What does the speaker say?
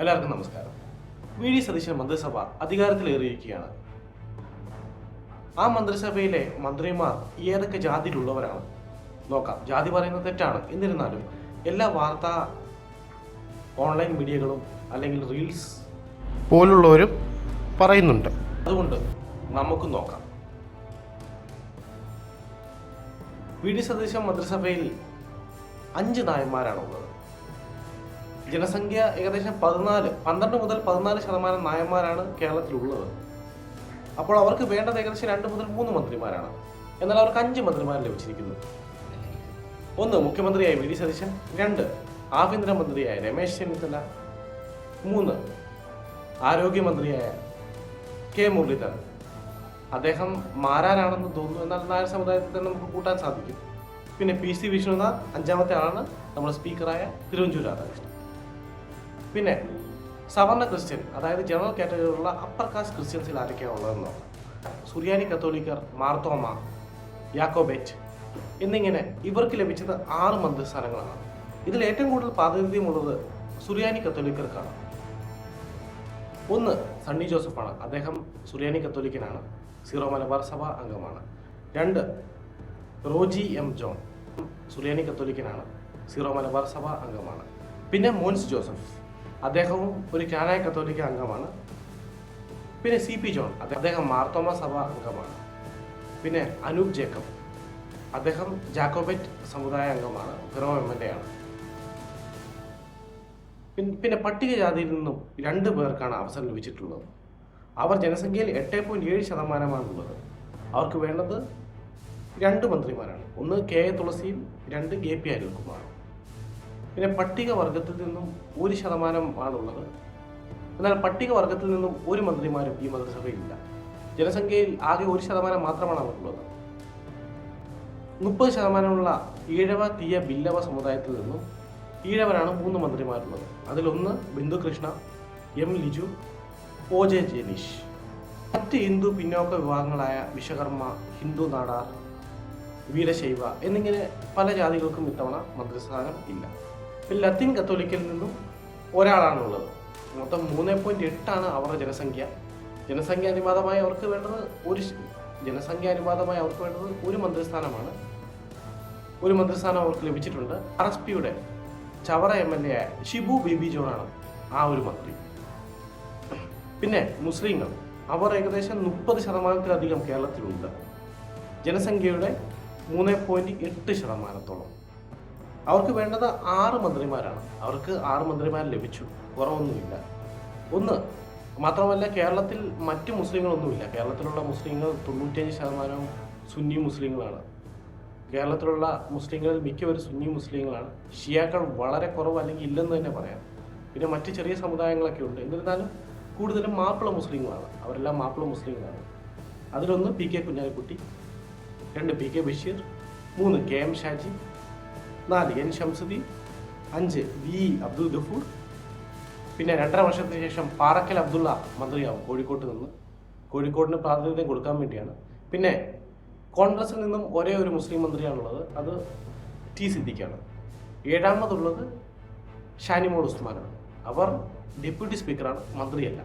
എല്ലാവർക്കും നമസ്കാരം. വി.ഡി. സതീശൻ മന്ത്രിസഭ അധികാരത്തിലേറിയിരിക്കുകയാണ്. ആ മന്ത്രിസഭയിലെ മന്ത്രിമാർ ഏതൊക്കെ ജാതിയിലുള്ളവരാണ് നോക്കാം. ജാതി പറയുന്നത് തെറ്റാണ്. എന്നിരുന്നാലും എല്ലാ വാർത്താ ഓൺലൈൻ മീഡിയകളും അല്ലെങ്കിൽ റീൽസ് പോലുള്ളവരും പറയുന്നുണ്ട്. അതുകൊണ്ട് നമുക്കും നോക്കാം. വി.ഡി. സതീശൻ മന്ത്രിസഭയിൽ 5 നായന്മാരാണുള്ളത്. ജനസംഖ്യ ഏകദേശം 12 മുതൽ 14% നായന്മാരാണ് കേരളത്തിലുള്ളത്. അപ്പോൾ അവർക്ക് വേണ്ടത് ഏകദേശം 2 മുതൽ 3 മന്ത്രിമാരാണ്. എന്നാൽ അവർക്ക് 5 മന്ത്രിമാർ ലഭിച്ചിരിക്കുന്നു. 1 മുഖ്യമന്ത്രിയായ വി.ഡി. സതീശൻ, 2 ആഭ്യന്തരമന്ത്രിയായ രമേശ് ചെന്നിത്തല, 3 ആരോഗ്യമന്ത്രിയായ കെ മുരളീധരൻ. അദ്ദേഹം മാരാനാണെന്ന് തോന്നുന്നു, എന്നാൽ നായർ സമുദായത്തിൽ തന്നെ നമുക്ക് കൂട്ടാൻ സാധിക്കും. പിന്നെ പി.സി. വിഷ്ണുനാഥ്, 5ാമത്തെ ആളാണ് നമ്മുടെ സ്പീക്കറായ തിരുവഞ്ചൂർ രാധാകൃഷ്ണൻ. പിന്നെ സവർണ ക്രിസ്ത്യൻ, അതായത് ജനറൽ കാറ്റഗറിയിലുള്ള അപ്പർ കാസ്റ്റ് ക്രിസ്ത്യൻസിൽ ആരൊക്കെയാണ് ഉള്ളതെന്ന് നോക്കാം. സുറിയാനി കത്തോലിക്കർ, മാർത്തോമ, യാക്കോബേറ്റ് എന്നിങ്ങനെ ഇവർക്ക് ലഭിച്ചത് 6 മന്ത്രിസ്ഥാനങ്ങളാണ്. ഇതിൽ ഏറ്റവും കൂടുതൽ പ്രാതിനിധ്യമുള്ളത് സുറിയാനി കത്തോലിക്കർക്കാണ്. 1 സണ്ണി ജോസഫാണ്. അദ്ദേഹം സുറിയാനി കത്തോലിക്കനാണ്, സീറോ മലബാർ സഭ അംഗമാണ്. 2 റോജി എം ജോൺ, സുറിയാനി കത്തോലിക്കനാണ്, സീറോ മലബാർ സഭ അംഗമാണ്. പിന്നെ മോൻസ് ജോസഫ്, അദ്ദേഹവും ഒരു കാനായ കത്തോലിക്ക അംഗമാണ്. പിന്നെ CP ജോൺ, അദ്ദേഹം മാർത്തോമ സഭ അംഗമാണ്. പിന്നെ അനൂപ് ജേക്കബ്, അദ്ദേഹം ജാക്കോബറ്റ് സമുദായ അംഗമാണ്, ഫിറോ MLA ആണ്. പിന്നെ പട്ടികജാതിയിൽ നിന്നും 2 പേർക്കാണ് അവസരം ലഭിച്ചിട്ടുള്ളത്. അവർ ജനസംഖ്യയിൽ 8.7%മാണുള്ളത്. അവർക്ക് വേണ്ടത് 2 മന്ത്രിമാരാണ്. 1 KA തുളസിയും 2 KP അനിൽകുമാറും. പിന്നെ പട്ടികവർഗത്തിൽ നിന്നും 1% ആണുള്ളത്. എന്നാൽ പട്ടികവർഗത്തിൽ നിന്നും 1 മന്ത്രിമാരും ഈ മന്ത്രിസഭയിലില്ല. ജനസംഖ്യയിൽ ആകെ 1% മാത്രമാണ് അവർക്കുള്ളത്. 30% ഈഴവ തീയ ബില്ലവ സമുദായത്തിൽ നിന്നും ഈഴവരാണ് 3 മന്ത്രിമാരുള്ളത്. അതിലൊന്ന് ബിന്ദു കൃഷ്ണ, M ലിജു, OJ ജനീഷ്. മറ്റ് ഹിന്ദു പിന്നോക്ക വിഭാഗങ്ങളായ വിശ്വകർമ്മ, ഹിന്ദു നാടാർ, വീരശൈവ എന്നിങ്ങനെ പല ജാതികൾക്കും ഇത്തവണ മന്ത്രിസ്ഥാനം ഇല്ല. പിന്നെ ലത്തീൻ കത്തോലിക്കൽ നിന്നും ഒരാളാണുള്ളത്. മൊത്തം 3.8 അവരുടെ ജനസംഖ്യ. ജനസംഖ്യ അനുപാതമായി അവർക്ക് വേണ്ടത് ഒരു മന്ത്രിസ്ഥാനമാണ്. ഒരു മന്ത്രിസ്ഥാനം അവർക്ക് ലഭിച്ചിട്ടുണ്ട്. RSPയുടെ ചവറ MLA ആയ ഷിബു ബേബി ജോണാണ് ആ ഒരു മന്ത്രി. പിന്നെ മുസ്ലിങ്ങൾ, അവർ ഏകദേശം 30%-ലധികം കേരളത്തിലുണ്ട്. ജനസംഖ്യയുടെ 3.8%. അവർക്ക് വേണ്ടത് 6 മന്ത്രിമാരാണ്. അവർക്ക് 6 മന്ത്രിമാർ ലഭിച്ചു, കുറവൊന്നുമില്ല. മാത്രമല്ല കേരളത്തിൽ മറ്റ് മുസ്ലിങ്ങളൊന്നുമില്ല. കേരളത്തിലുള്ള മുസ്ലിങ്ങൾ 95% സുന്നി മുസ്ലിങ്ങളാണ്. കേരളത്തിലുള്ള മുസ്ലിങ്ങളിൽ മിക്കവരും സുന്നി മുസ്ലിങ്ങളാണ്. ഷിയാക്കൾ വളരെ കുറവ്, അല്ലെങ്കിൽ ഇല്ലെന്ന് തന്നെ പറയാം. പിന്നെ മറ്റ് ചെറിയ സമുദായങ്ങളൊക്കെ ഉണ്ട്. എന്നിരുന്നാലും കൂടുതലും മാപ്പിള മുസ്ലിങ്ങളാണ്. അവരെല്ലാം മാപ്പിള മുസ്ലിങ്ങളാണ്. അതിലൊന്ന് PK Kunhalikutty, 2 PK Basheer, 3 KM Shaji, 4 N Shamsuddin, 5 VE Abdul Gafoor. പിന്നെ 2.5 വർഷത്തിന് ശേഷം പാറക്കൽ അബ്ദുള്ള മന്ത്രിയാവും കോഴിക്കോടിന് പ്രാതിനിധ്യം കൊടുക്കാൻ വേണ്ടിയാണ്. പിന്നെ കോൺഗ്രസിൽ നിന്നും ഒരേ ഒരു മുസ്ലിം മന്ത്രിയാണുള്ളത്, അത് T സിദ്ദിഖാണ്. 7ാമതുള്ളത് ഷാനിമോൾ ഉസ്മാനാണ്. അവർ ഡെപ്യൂട്ടി സ്പീക്കറാണ്, മന്ത്രിയല്ല.